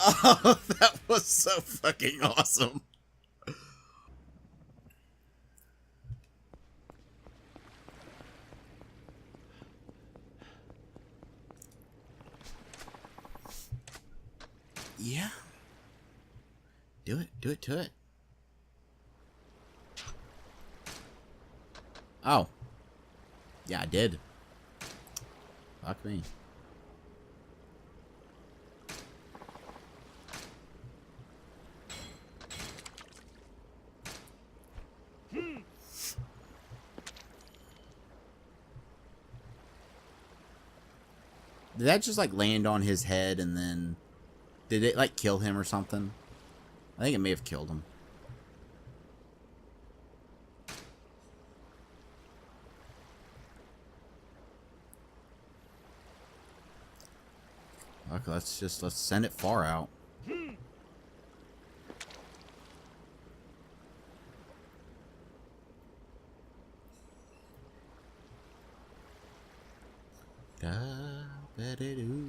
Oh, that was so fucking awesome. Yeah. Do it. Do it to it. Oh. Yeah, I did. Fuck me. Did that just like land on his head and then did it like kill him or something? I think it may have killed him. Okay, let's send it far out. Da, ba, da, doo.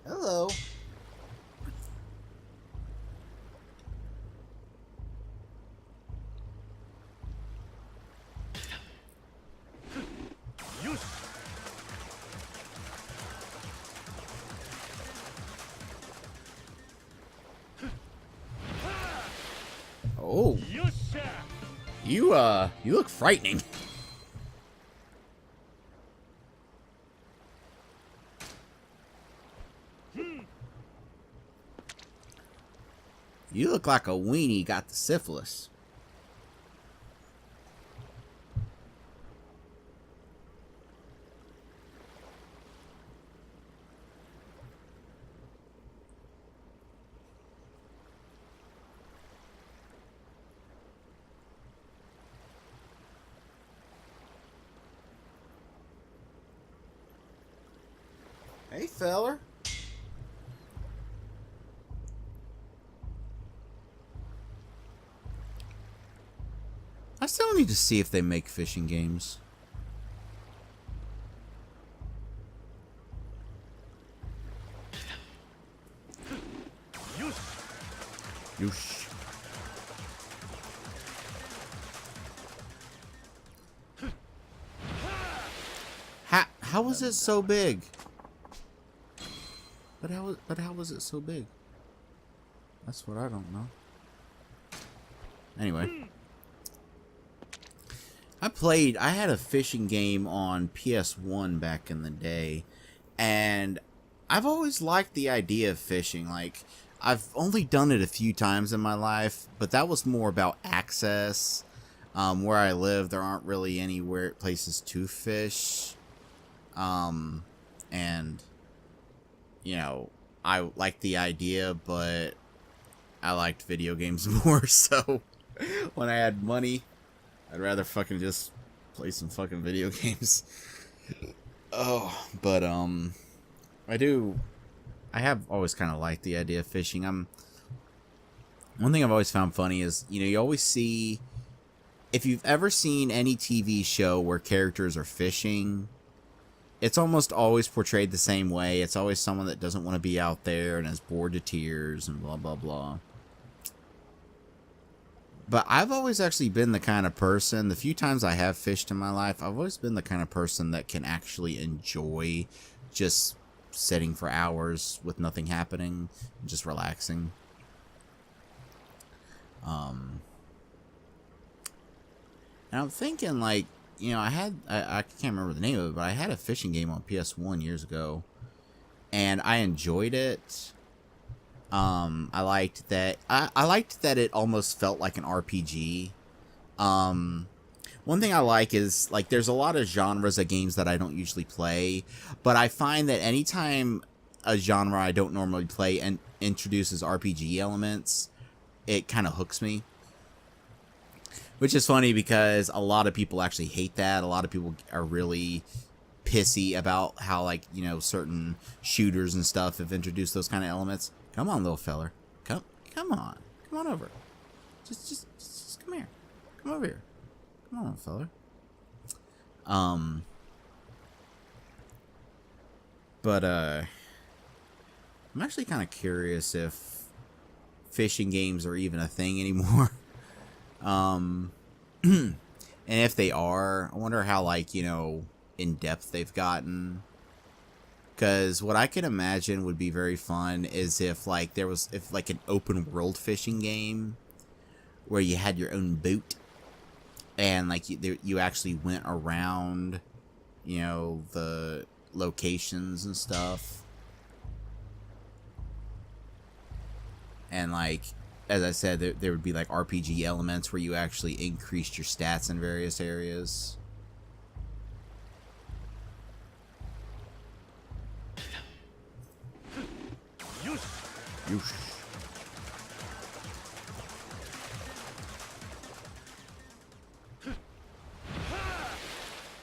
Hello. Oh. You look frightening. You look like a weenie got the syphilis. Hey, feller. I still need to see if they make fishing games. Yoosh. How was it so big? But how was it so big? That's what I don't know. Anyway. I had a fishing game on PS1 back in the day, and I've always liked the idea of fishing. Like, I've only done it a few times in my life, but that was more about access. Where I live, there aren't really anywhere places to fish. And, you know, I liked the idea, but I liked video games more, so when I had money, I'd rather fucking just play some fucking video games. Oh, but, I have always kind of liked the idea of fishing. One thing I've always found funny is, you know, you always see, if you've ever seen any TV show where characters are fishing, it's almost always portrayed the same way. It's always someone that doesn't want to be out there and is bored to tears and blah, blah, blah. But I've always actually been the kind of person, the few times I have fished in my life, I've always been the kind of person that can actually enjoy just sitting for hours with nothing happening, and just relaxing. And I'm thinking, like, you know, I can't remember the name of it, but I had a fishing game on PS1 years ago, and I enjoyed it. I liked that. I liked that it almost felt like an RPG. One thing I like is, like, there's a lot of genres of games that I don't usually play, but I find that anytime a genre I don't normally play and introduces RPG elements, it kind of hooks me. Which is funny because a lot of people actually hate that. A lot of people are really pissy about how, like, you know, certain shooters and stuff have introduced those kind of elements. Come on, little feller. Come on. Come on over. Just come here. Come over here. Come on, little feller. But, I'm actually kind of curious if fishing games are even a thing anymore. And if they are, I wonder how, like, you know, in depth they've gotten. Because what I can imagine would be very fun is if, like, an open world fishing game where you had your own boat and, like, you actually went around, you know, the locations and stuff. And, like, as I said, there would be, like, RPG elements where you actually increased your stats in various areas.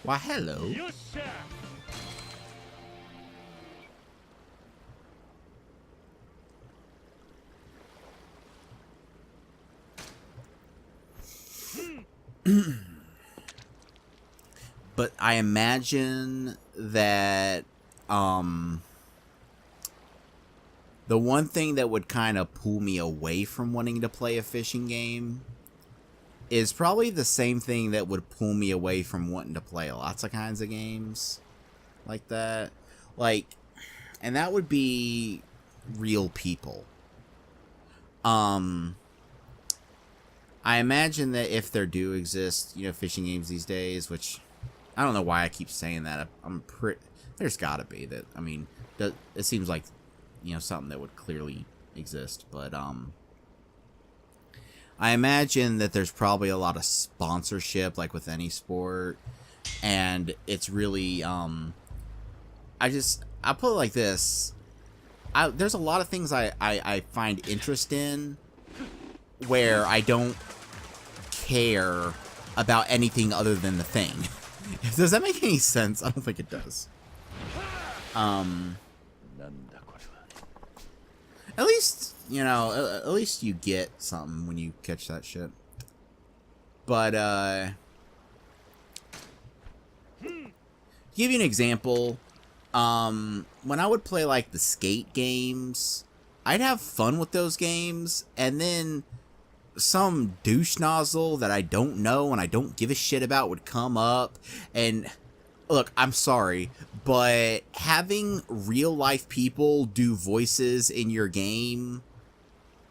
Why, hello. But I imagine that the one thing that would kind of pull me away from wanting to play a fishing game is probably the same thing that would pull me away from wanting to play lots of kinds of games like that. Like, and that would be real people. I imagine that if there do exist, you know, fishing games these days, which I don't know why I keep saying that. There's gotta be that. I mean, it seems like, you know, something that would clearly exist, but I imagine that there's probably a lot of sponsorship, like with any sport, and it's really I'll put it like this. There's a lot of things I find interest in where I don't care about anything other than the thing. Does that make any sense? I don't think it does. At least, you know, at least you get something when you catch that shit. But, give you an example, when I would play, like, the skate games, I'd have fun with those games, and then some douche nozzle that I don't know and I don't give a shit about would come up, and look, I'm sorry, but having real life people do voices in your game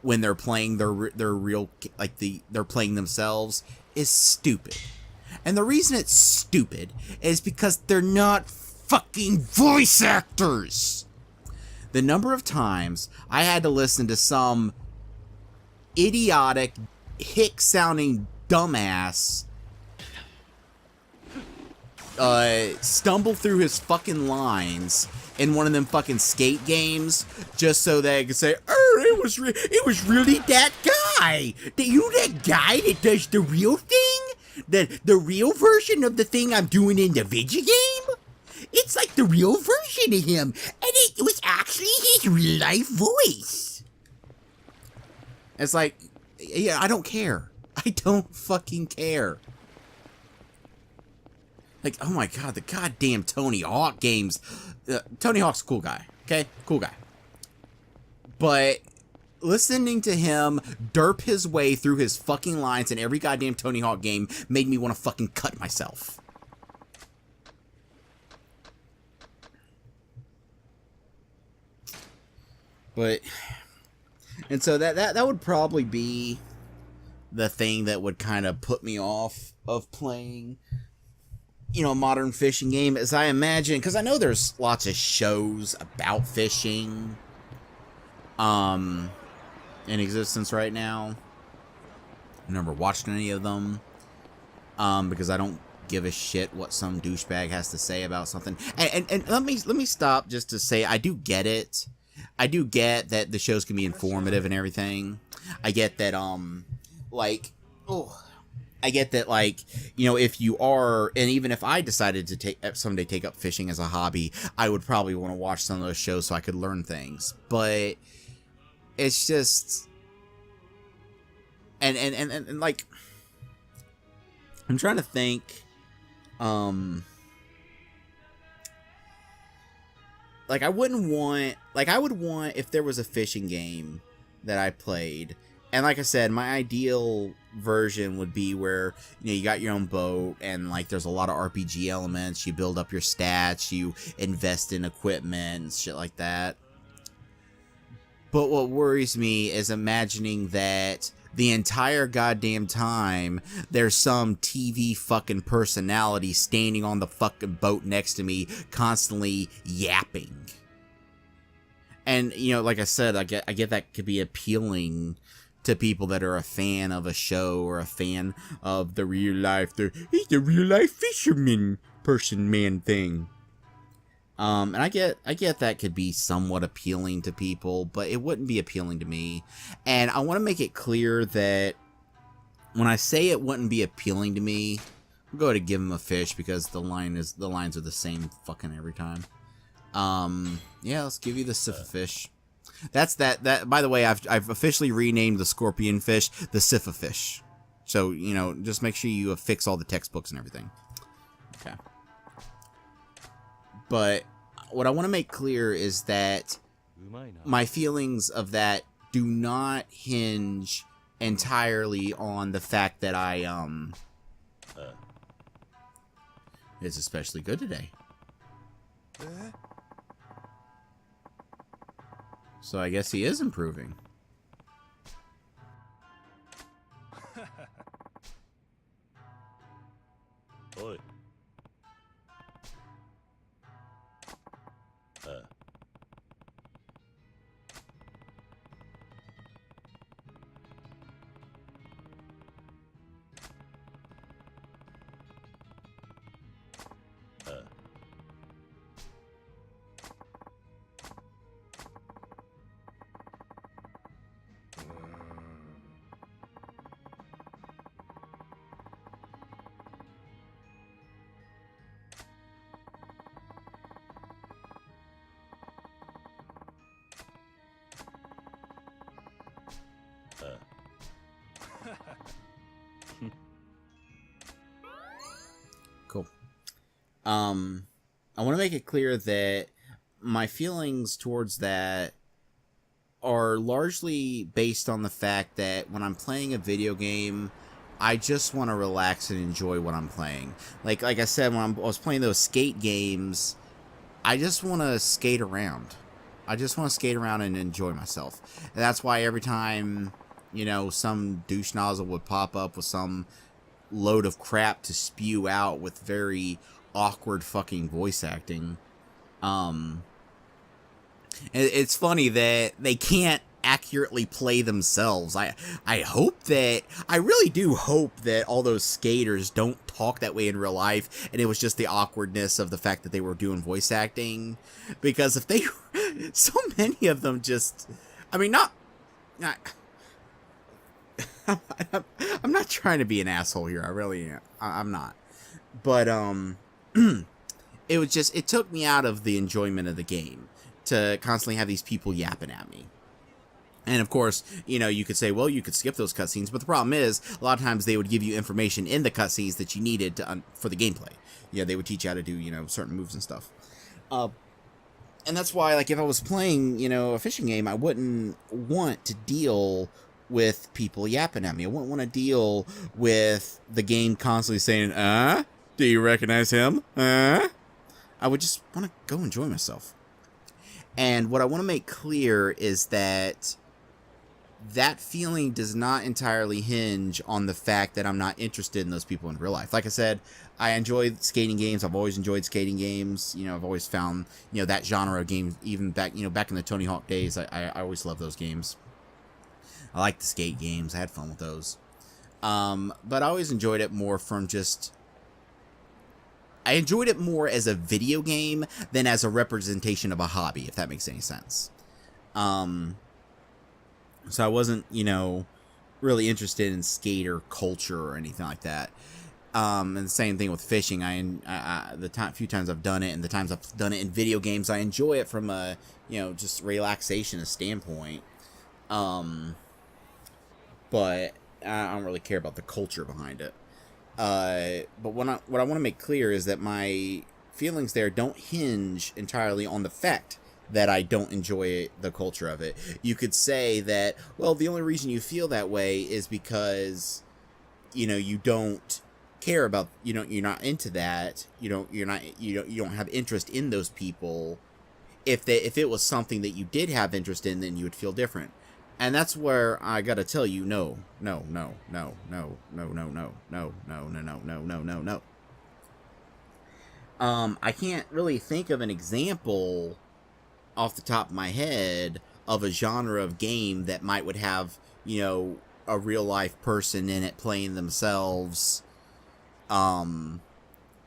when they're playing their real, like, they're playing themselves is stupid. And the reason it's stupid is because they're not fucking voice actors. The number of times I had to listen to some idiotic, hick-sounding dumbass stumble through his fucking lines in one of them fucking skate games just so they could say, "Oh, it was really that guy. That guy that does the real thing, the real version of the thing I'm doing in the video game. It's like the real version of him, and it was actually his real life voice." It's like, yeah, I don't care. I don't fucking care. Like, oh my god, the goddamn Tony Hawk games. Tony Hawk's a cool guy, okay? Cool guy. But listening to him derp his way through his fucking lines in every goddamn Tony Hawk game made me want to fucking cut myself. But, and so that would probably be the thing that would kind of put me off of playing, you know, a modern fishing game, as I imagine, because I know there's lots of shows about fishing in existence right now. I've never watched any of them because I don't give a shit what some douchebag has to say about something. And let me stop just to say I do get it. I do get that the shows can be informative and everything. I get that like I get that, like, you know, if you are, and even if I decided to someday take up fishing as a hobby, I would probably want to watch some of those shows so I could learn things. But it's just, and like, I'm trying to think, like, I would want if there was a fishing game that I played. And like I said, my ideal version would be where, you know, you got your own boat and, like, there's a lot of RPG elements. You build up your stats, you invest in equipment and shit like that. But what worries me is imagining that the entire goddamn time there's some TV fucking personality standing on the fucking boat next to me constantly yapping. And, you know, like I said, I get that could be appealing to people that are a fan of a show or a fan of the real life, he's the real life fisherman person man thing. And I get that could be somewhat appealing to people, but it wouldn't be appealing to me. And I want to make it clear that when I say it wouldn't be appealing to me, I'm going to give him a fish because the lines are the same fucking every time. Yeah, let's give you the Siffifish. That's that. By the way, I've officially renamed the scorpion fish the Siffifish. So, you know, just make sure you affix all the textbooks and everything. Okay. But what I want to make clear is that my feelings of that do not hinge entirely on the fact that it's especially good today. So I guess he is improving. Oi. Cool. I want to make it clear that my feelings towards that are largely based on the fact that when I'm playing a video game, I just want to relax and enjoy what I'm playing. Like I said, when I was playing those skate games, I just want to skate around. I just want to skate around and enjoy myself. And that's why every time, you know, some douche nozzle would pop up with some load of crap to spew out with very awkward fucking voice acting. It's funny that they can't accurately play themselves. I really do hope that all those skaters don't talk that way in real life, and it was just the awkwardness of the fact that they were doing voice acting. Because if they, so many of them just, I mean, not I'm not trying to be an asshole here. I really am. I'm not. But it took me out of the enjoyment of the game to constantly have these people yapping at me. And of course, you know, you could say, well, you could skip those cutscenes, but the problem is, a lot of times they would give you information in the cutscenes that you needed for the gameplay. You know, they would teach you how to do, you know, certain moves and stuff. And that's why, like, if I was playing, you know, a fishing game, I wouldn't want to deal with people yapping at me. I wouldn't want to deal with the game constantly saying, do you recognize him? I would just want to go enjoy myself. And what I want to make clear is that that feeling does not entirely hinge on the fact that I'm not interested in those people in real life. Like I said, I enjoy skating games. I've always enjoyed skating games. You know, I've always found, you know, that genre of game, even back in the Tony Hawk days, I always loved those games. I like the skate games. I had fun with those. But I always enjoyed it more from just I enjoyed it more as a video game than as a representation of a hobby, if that makes any sense. So I wasn't, you know, really interested in skater culture or anything like that. And the same thing with fishing. Few times I've done it, and the times I've done it in video games, I enjoy it from a, you know, just relaxation standpoint. But I don't really care about the culture behind it. But what I want to make clear is that my feelings there don't hinge entirely on the fact that I don't enjoy the culture of it. You could say that, well, the only reason you feel that way is because, you know, you don't care about, you know, you're not into that. You don't have interest in those people. If it was something that you did have interest in, then you would feel different. And that's where I gotta tell you, no. I can't really think of an example off the top of my head of a genre of game that would have, you know, a real life person in it playing themselves, in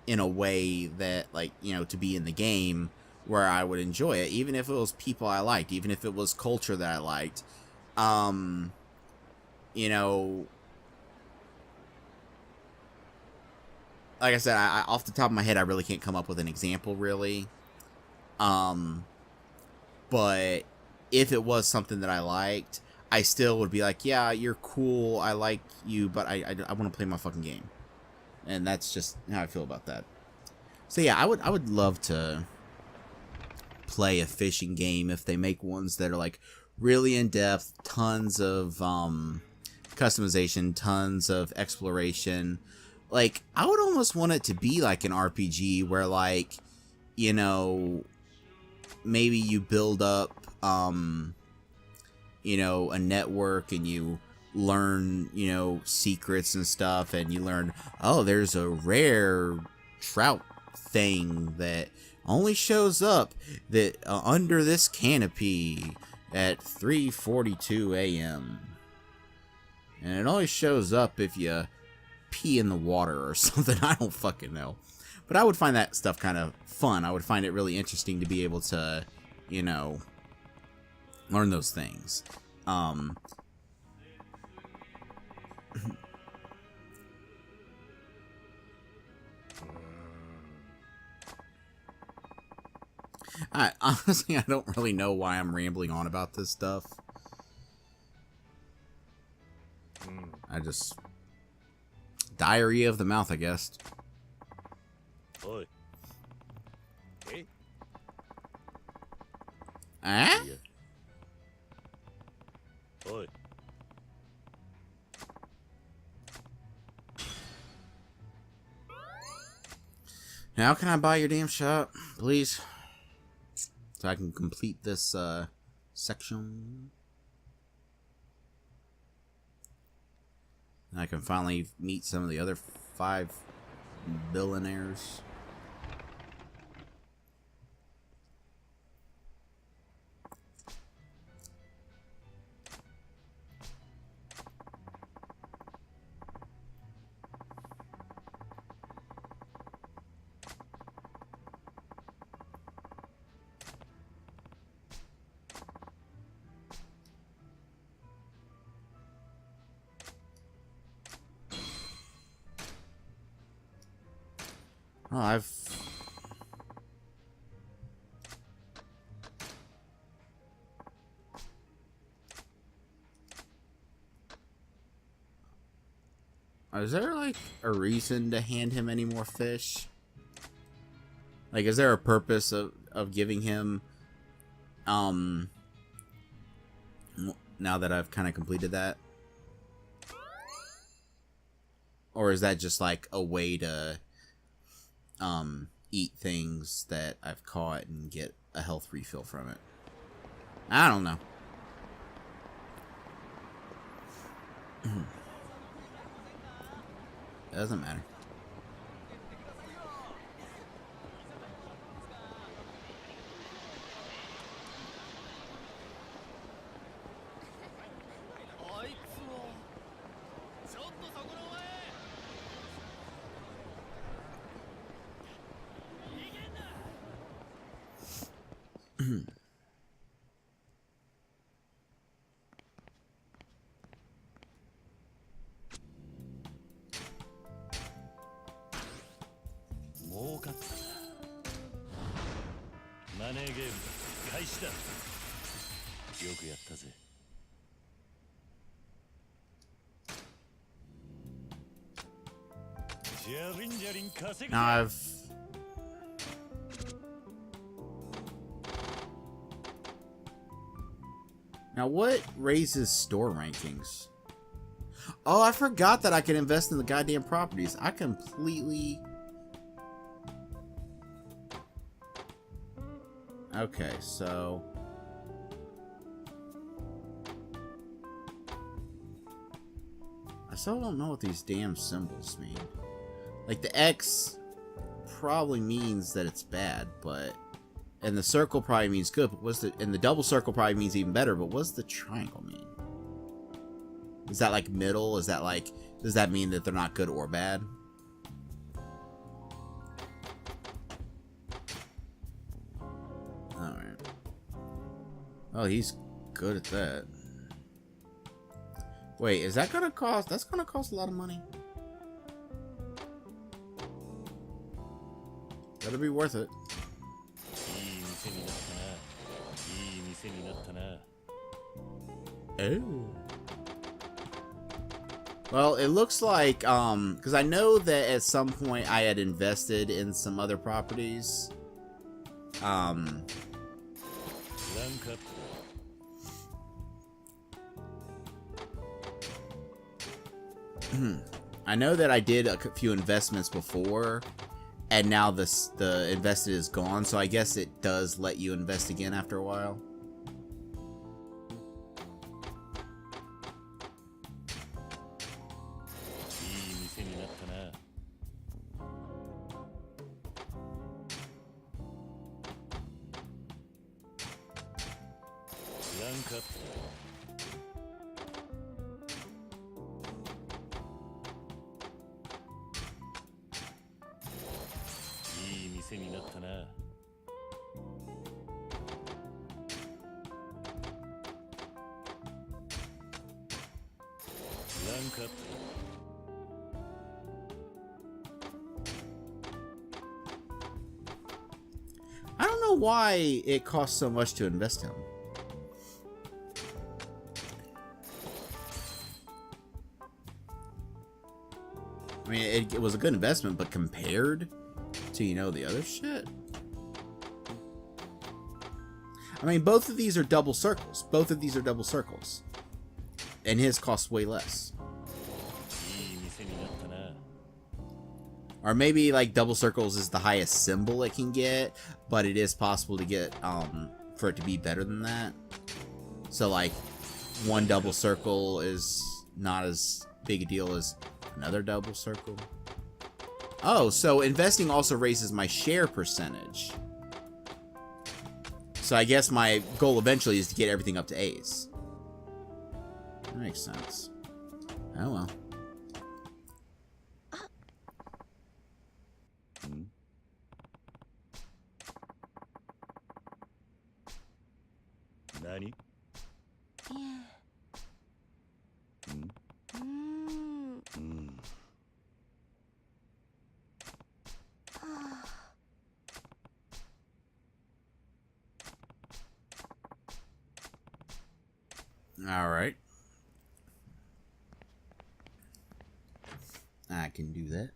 a way that, like, you know, to be in the game where I would enjoy it, even if it was people I liked, even if it was culture that I liked. You know, like I said, I off the top of my head, I really can't come up with an example, really. But if it was something that I liked, I still would be like, yeah, you're cool, I like you, but I want to play my fucking game. And that's just how I feel about that. So yeah, I would love to play a fishing game if they make ones that are like really in depth, tons of customization, tons of exploration. Like, I would almost want it to be like an RPG where, like, you know, maybe you build up, you know, a network, and you learn, you know, secrets and stuff, and you learn, oh, there's a rare trout thing that only shows up that under this canopy at 3:42 a.m. and it only shows up if you pee in the water or something. I don't fucking know. But I would find that stuff kind of fun. I would find it really interesting to be able to, you know, learn those things. Honestly, I don't really know why I'm rambling on about this stuff. I just... diarrhea of the mouth, I guess. Oi. Hey. Eh? Oi. How can I buy your damn shop, please? So I can complete this section. And I can finally meet some of the other 5 billionaires. Oh, is there, like, a reason to hand him any more fish? Like, is there a purpose of giving him, now that I've kind of completed that? Or is that just, like, a way to, eat things that I've caught and get a health refill from it? I don't know. Doesn't matter. かったな。マネーゲーム開始だ。よくやったぜ。ジャリンジャリン稼ぐ。 Now I've... Now what raises store rankings? Oh, I forgot that I could invest in the goddamn properties. I completely... Okay, so... I still don't know what these damn symbols mean. Like, the X probably means that it's bad, but... And the circle probably means good, but what's the... And the double circle probably means even better, but what's the triangle mean? Is that, like, middle? Is that, like... Does that mean that they're not good or bad? Alright. Oh, he's good at that. Wait, is that gonna cost... That's gonna cost a lot of money. Better be worth it. Oh. Well, it looks like, because I know that at some point I had invested in some other properties. I know that I did a few investments before, and now the invested is gone, so I guess it does let you invest again after a while. I don't know why it costs so much to invest him. I mean, it was a good investment, but compared to, you know, the other shit. I mean, both of these are double circles. Both of these are double circles. And his costs way less. Or maybe, like, double circles is the highest symbol it can get, but it is possible to get, for it to be better than that. So, like, one double circle is not as big a deal as another double circle. Oh, so investing also raises my share percentage. So I guess my goal eventually is to get everything up to A's. That makes sense. Oh well. Nani? All right. I can do that.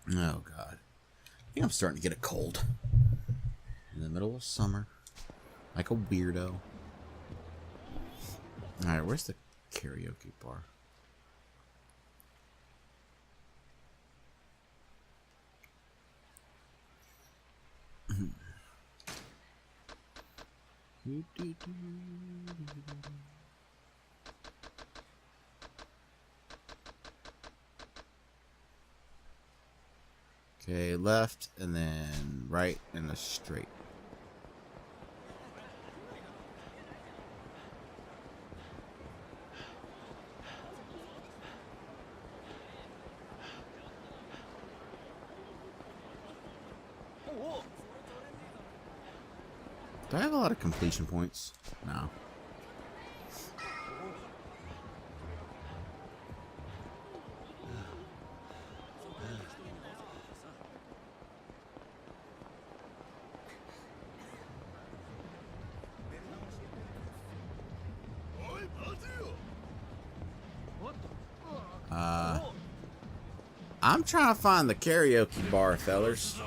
Oh, God. I think I'm starting to get a cold. In the middle of summer. Like a weirdo. Alright, where's the karaoke bar? Okay, left and then right and a straight. Do I have a lot of completion points? No. I'm trying to find the karaoke bar, fellers.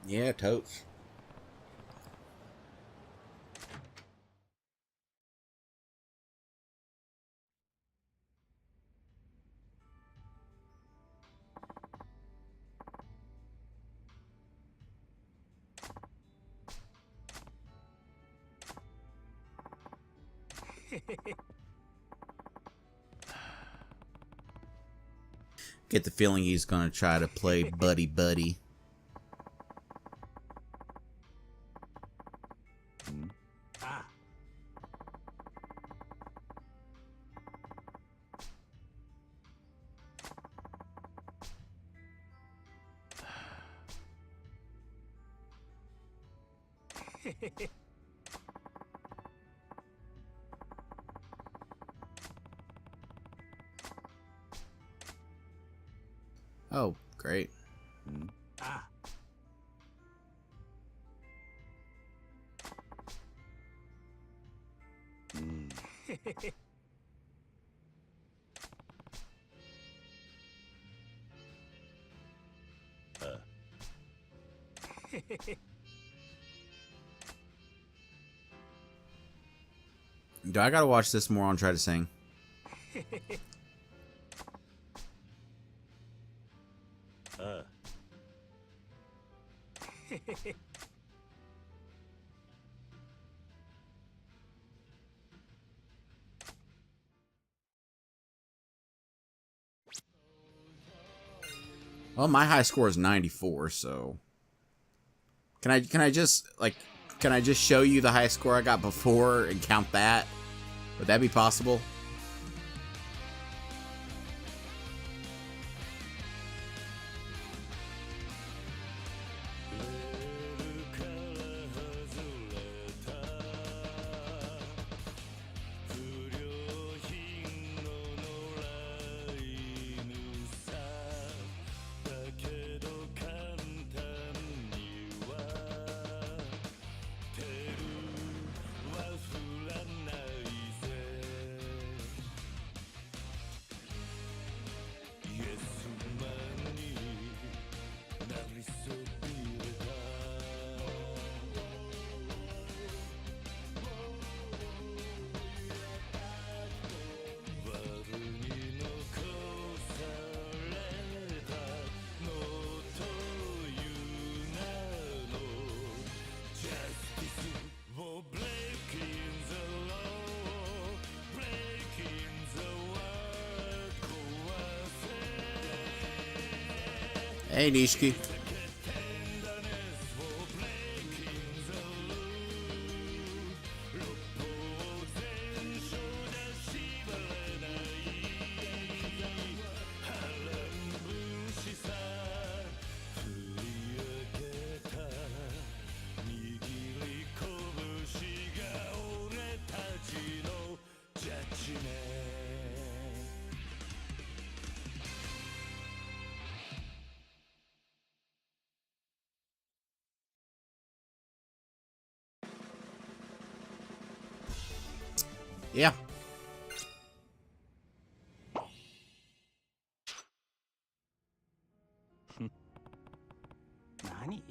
Yeah, totes. Get the feeling he's gonna try to play buddy buddy. Oh, great. Do I gotta watch this more on Try to Sing? Well, my high score is 94, so can I just show you the high score I got before and count that? Would that be possible? Hey, Nishiki. Yeah. Nani?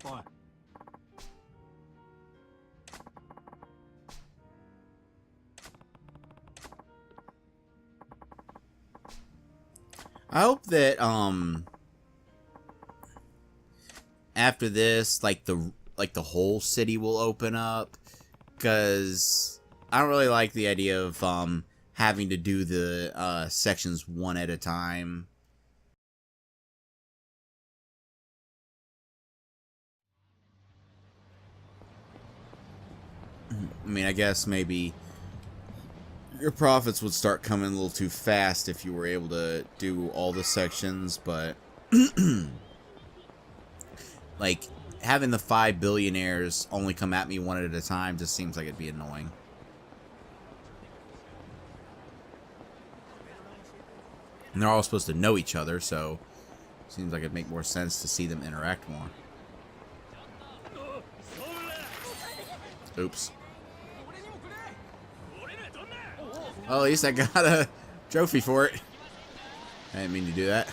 What? I hope that after this, like the whole city will open up, because I don't really like the idea of having to do the sections one at a time. I mean, I guess maybe your profits would start coming a little too fast if you were able to do all the sections, but like having the 5 billionaires only come at me one at a time just seems like it'd be annoying. And they're all supposed to know each other, so seems like it'd make more sense to see them interact more. Oops. Well, at least I got a trophy for it. I didn't mean to do that.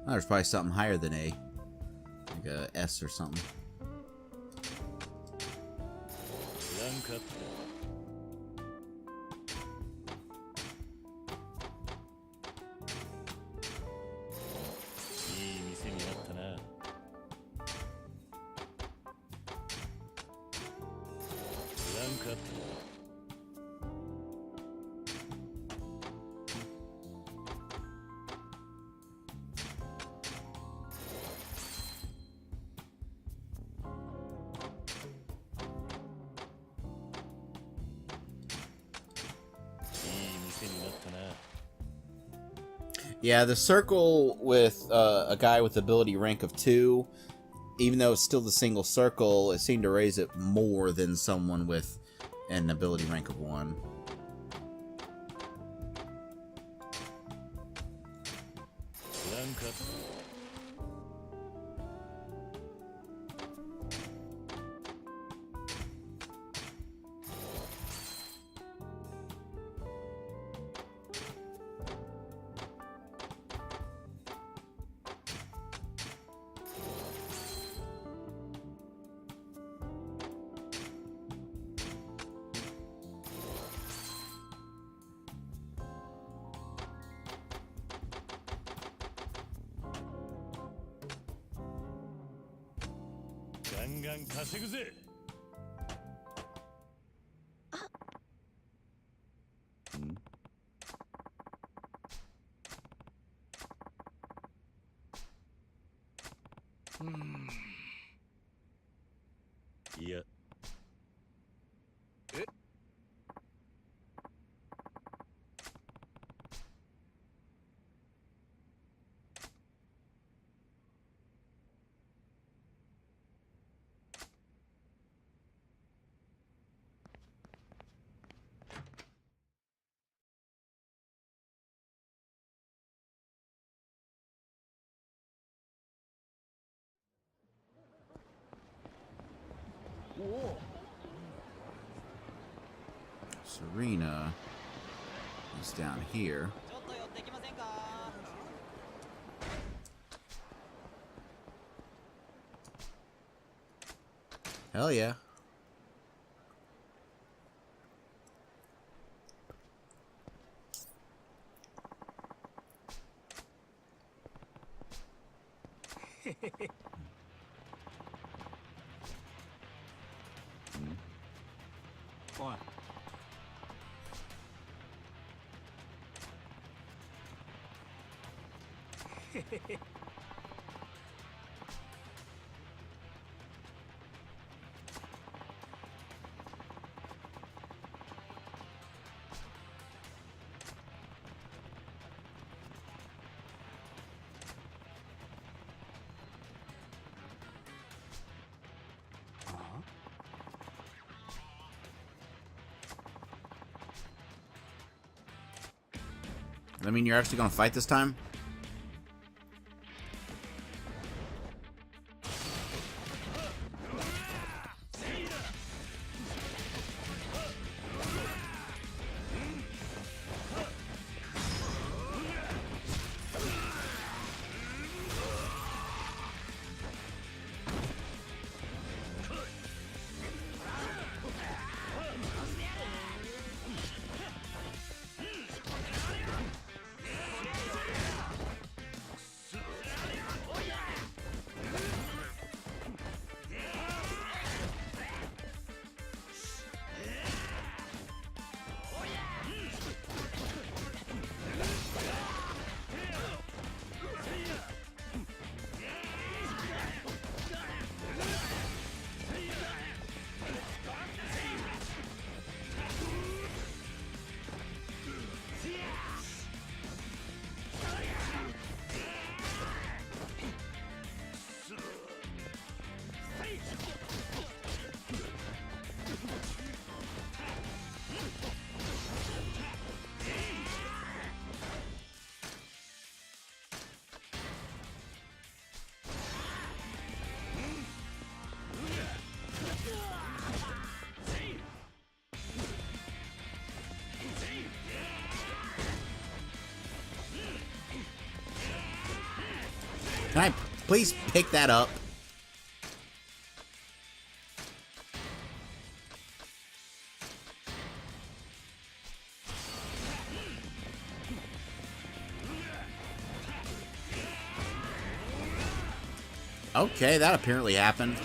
Oh, there's probably something higher than A. Like a S or something. Yeah, the circle with a guy with ability rank of 2, even though it's still the single circle, it seemed to raise it more than someone with an ability rank of 1. ガンガン稼ぐぜ。いや。え？Serena is down here. Hell yeah. What? Does that mean you're actually gonna fight this time? Can I please pick that up? Okay, that apparently happened.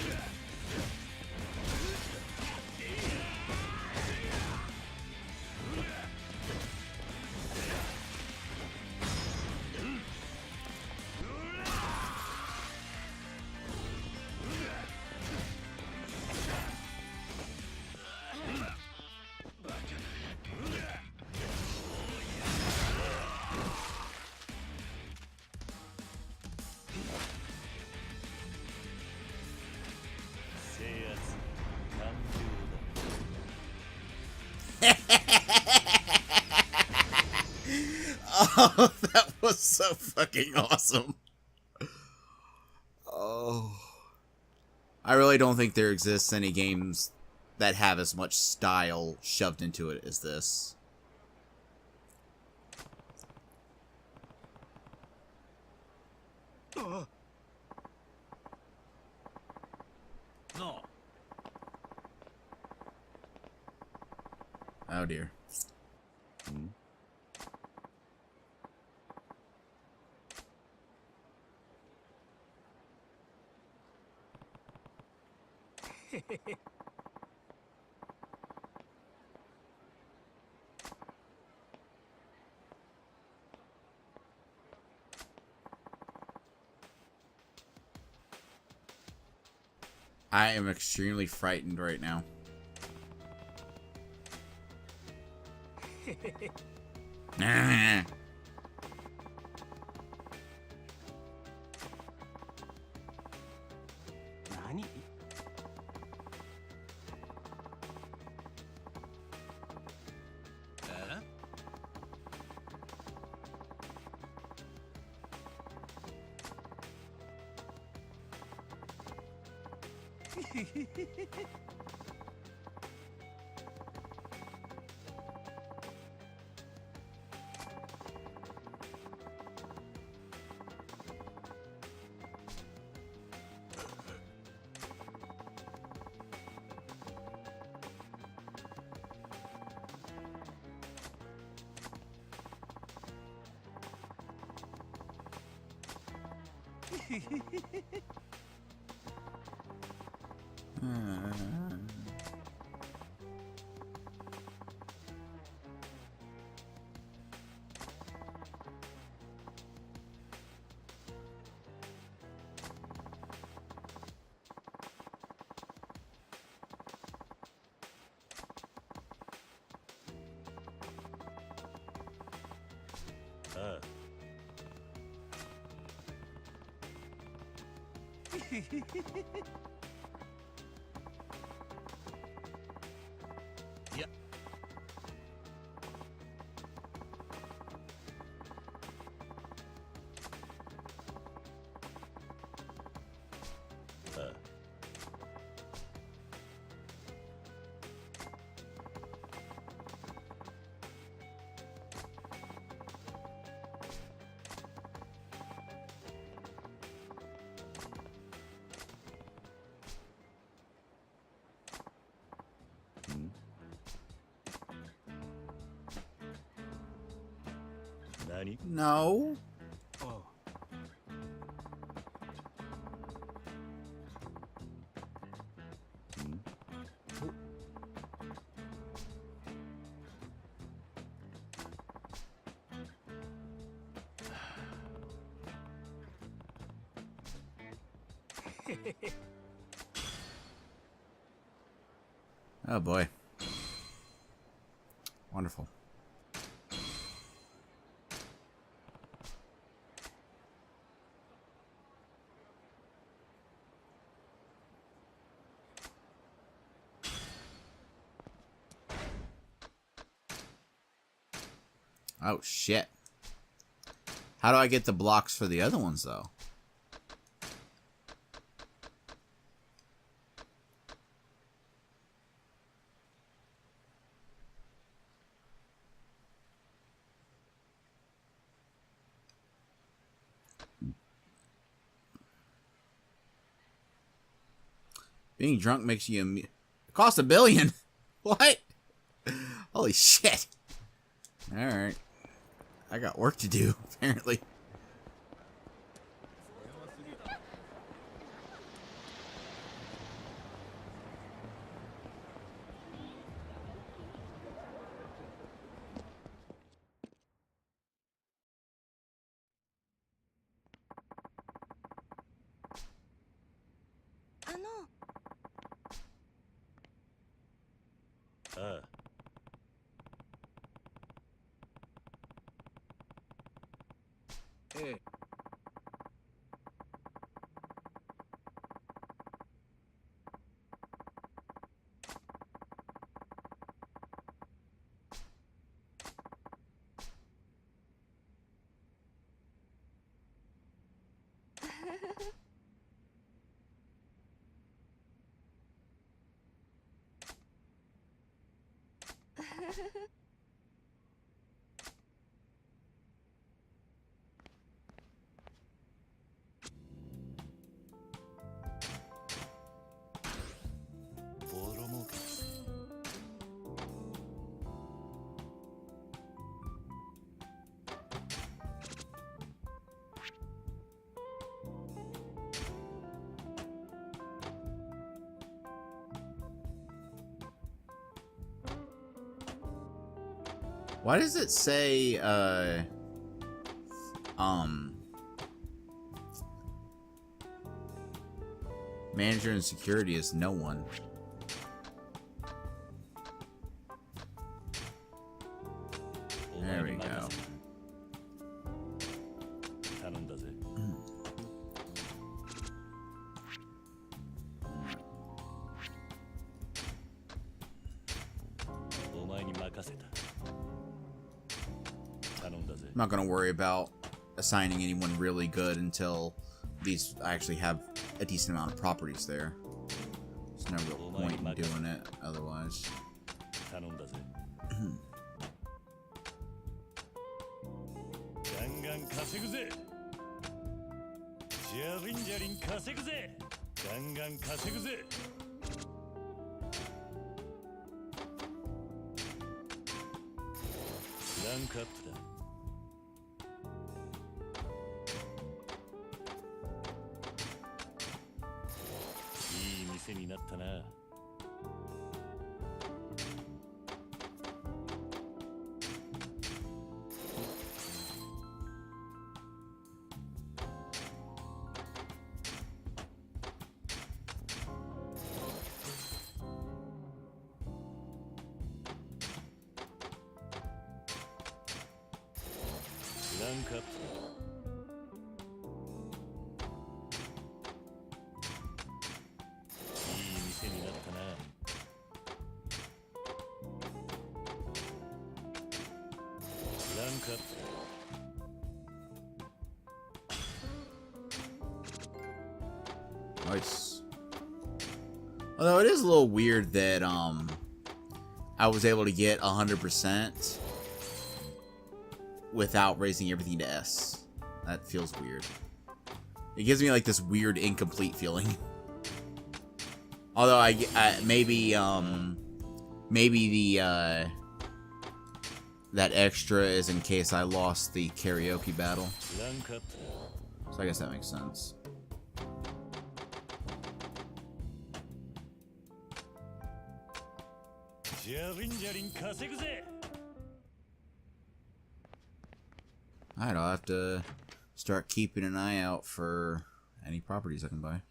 Oh, that was so fucking awesome. Oh. I really don't think there exists any games that have as much style shoved into it as this. No. Oh dear. I am extremely frightened right now. Nah. Nani? Yeah. Nani? No. Oh. Oh boy. Wonderful. Oh shit. How do I get the blocks for the other ones though? Being drunk makes you immune. It costs $1 billion. What? Holy shit. Alright. I got work to do, apparently. Why does it say, manager and security is no one? There we go. 頼んだぜ。お前に任せた。頼んだぜ。 I'm not gonna worry about assigning anyone really good until these actually have a decent amount of properties there. There's no real point in doing it otherwise. 頼んだぜ。ガンガン稼ぐぜ。ジャリンジャリン稼ぐぜ。ガンガン稼ぐぜ。ランクアップだ。いい店になったな。ランクアップだ。いい店になったな。ランクアップだ。 Nice. Although it is a little weird that I was able to get 100% without raising everything to S. That feels weird. It gives me like this weird incomplete feeling. Although I maybe the that extra is in case I lost the karaoke battle. So I guess that makes sense. Alright, I'll have to start keeping an eye out for any properties I can buy.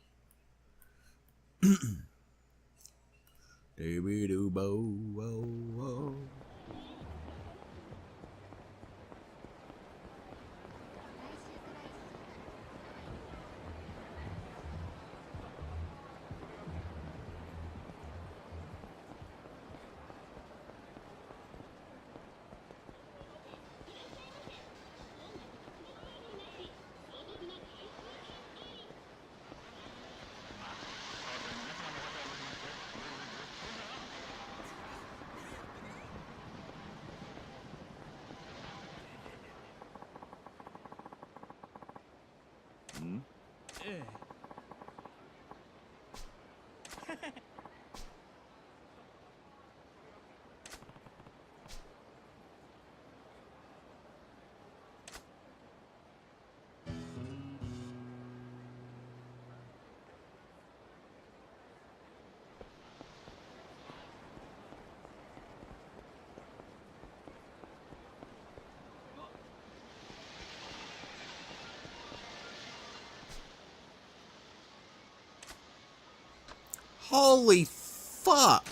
Holy fuck!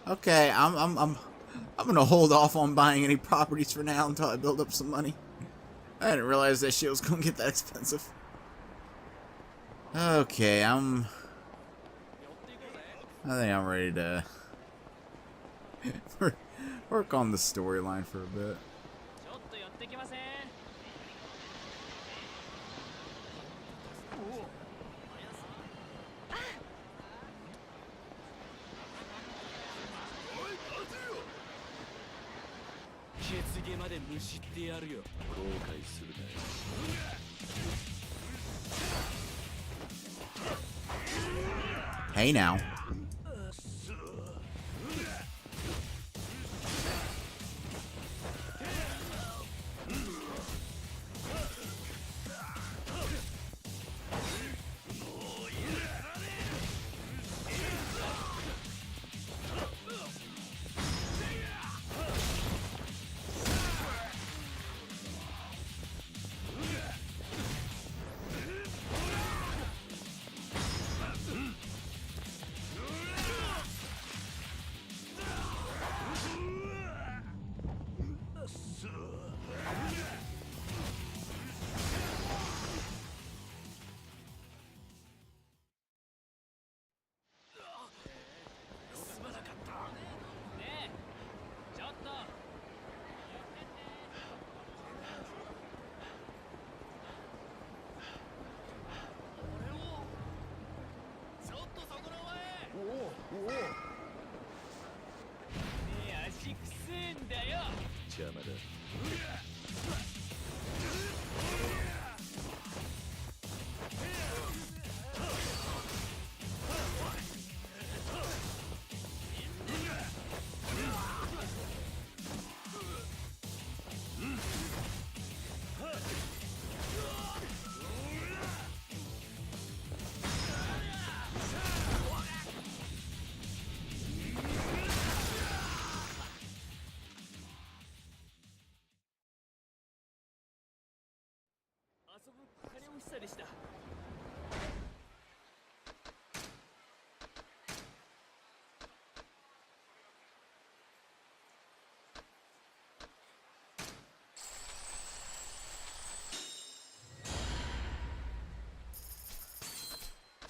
Okay, I'm gonna hold off on buying any properties for now until I build up some money. I didn't realize that shit was gonna get that expensive. Okay, I think I'm ready to work on the storyline for a bit. Hey now. ぶ金欲しさでした。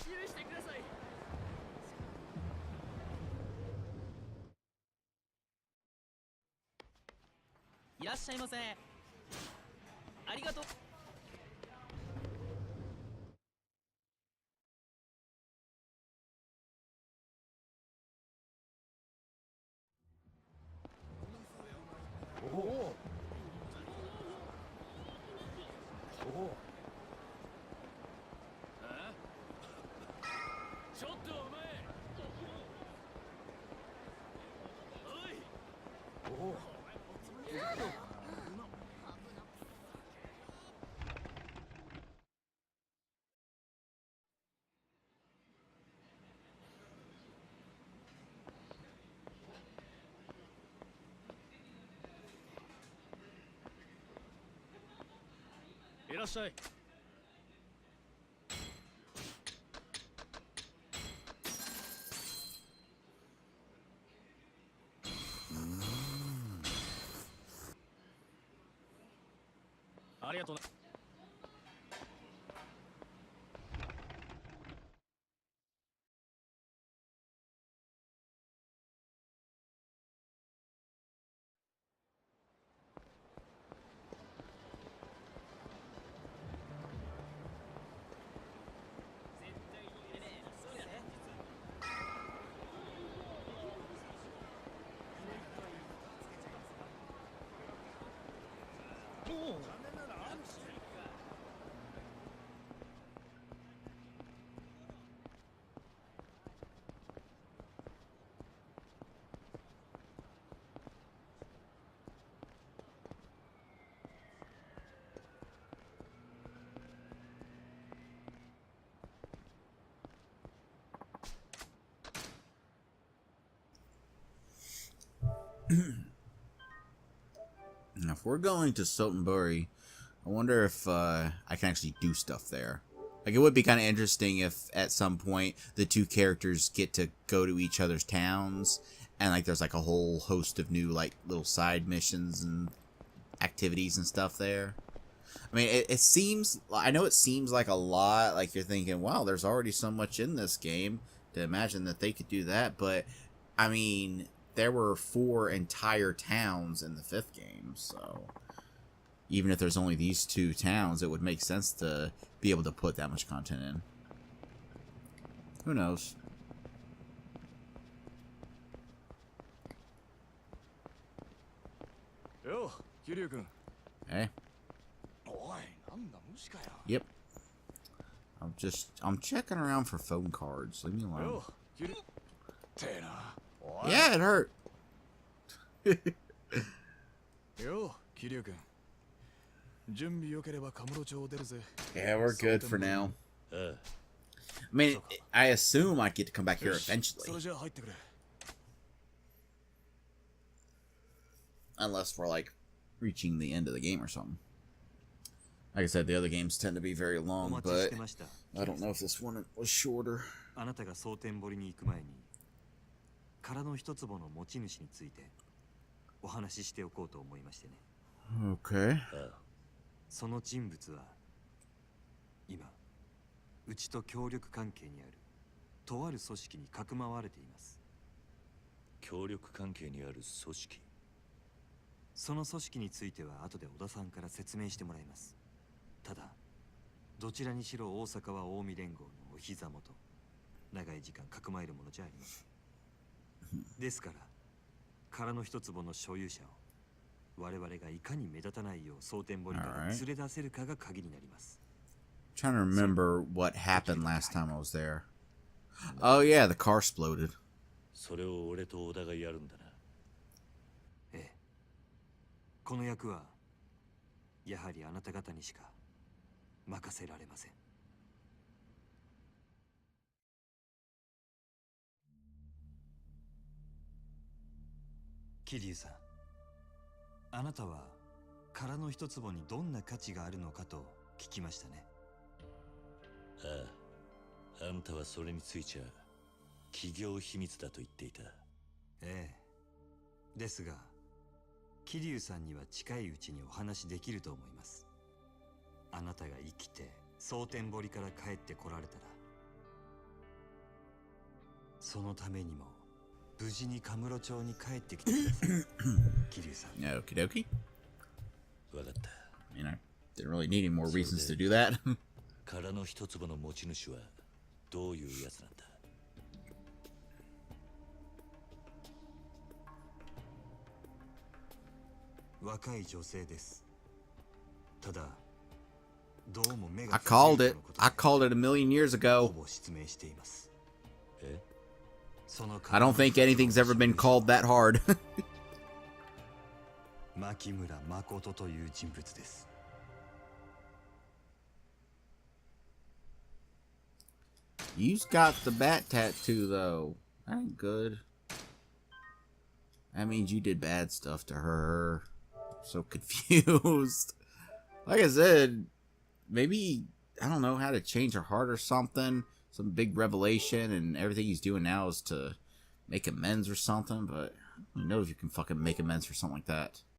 許してください。いらっしゃいませ。ありがとう。ちょっとお前。おい。いらっしゃい。ありがとうな。Now, if we're going to Sotenbury, I wonder if I can actually do stuff there. Like, it would be kind of interesting if at some point the two characters get to go to each other's towns, and like there's like a whole host of new like little side missions and activities and stuff there. I mean, it seems, I know it seems like a lot, like you're thinking, wow, there's already so much in this game to imagine that they could do that, but I mean, there were 4 entire towns in the 5th game, so even if there's only these 2 towns, it would make sense to be able to put that much content in. Who knows? Yo, Kiryu-kun. Hey. Yep. I'm checking around for phone cards. Leave me alone. Yeah, it hurt. Yo, Kiryu-kun. Yeah, we're good for now. I mean, I assume I get to come back here eventually. Unless we're, like, reaching the end of the game or something. Like I said, the other games tend to be very long, but I don't know if this one was shorter. あなたが蒼天堀に行く前に殻の一坪の持ち主についてお話ししておこうと思いましてね。 Okay. その人物は今うちと協力関係にあるとある組織にかくまわれています。協力関係にある組織。その組織については後で小田さんから説明してもらいます。ただどちらにしろ大阪は近江連合のお膝元、長い時間かくまえるものじゃありません。ですから殻の一坪の所有者を我々がいかに目立たないよう蒼天堀から連れ出せるかが鍵になります。 Trying to remember what happened last time I was there. Oh yeah, the car exploded. それを俺と小田がやるんだな。ええ、この役はやはりあなた方にしか任せられません。桐生さん、あなたは殻の一坪にどんな価値があるのかと聞きましたね。ああ、あんたはそれについちゃ企業秘密だと言っていた。ええ。ですが桐生さんには近いうちにお話できると思います。あなたが生きて蒼天堀から帰ってこられたら、そのためにも無事にカムロ町に帰ってきてください。桐生さん。Okie dokie. わかった。 You know, didn't really need any more reasons to do that. 殻の一粒の持ち主はどういうやつなんだ？若い女性です。ただどうも目が I called 不自由 it. とのことで I called it a million years ほ ago. ぼ失明しています。え？その I don't think anything's ever been called that hard. 牧村誠という人物です。You've got the bat tattoo, though. That ain't good. That means you did bad stuff to her. I'm so confused. Like I said, maybe, I don't know, how to change her heart or something. Some big revelation, and everything he's doing now is to make amends or something, but who knows if you can fucking make amends for something like that.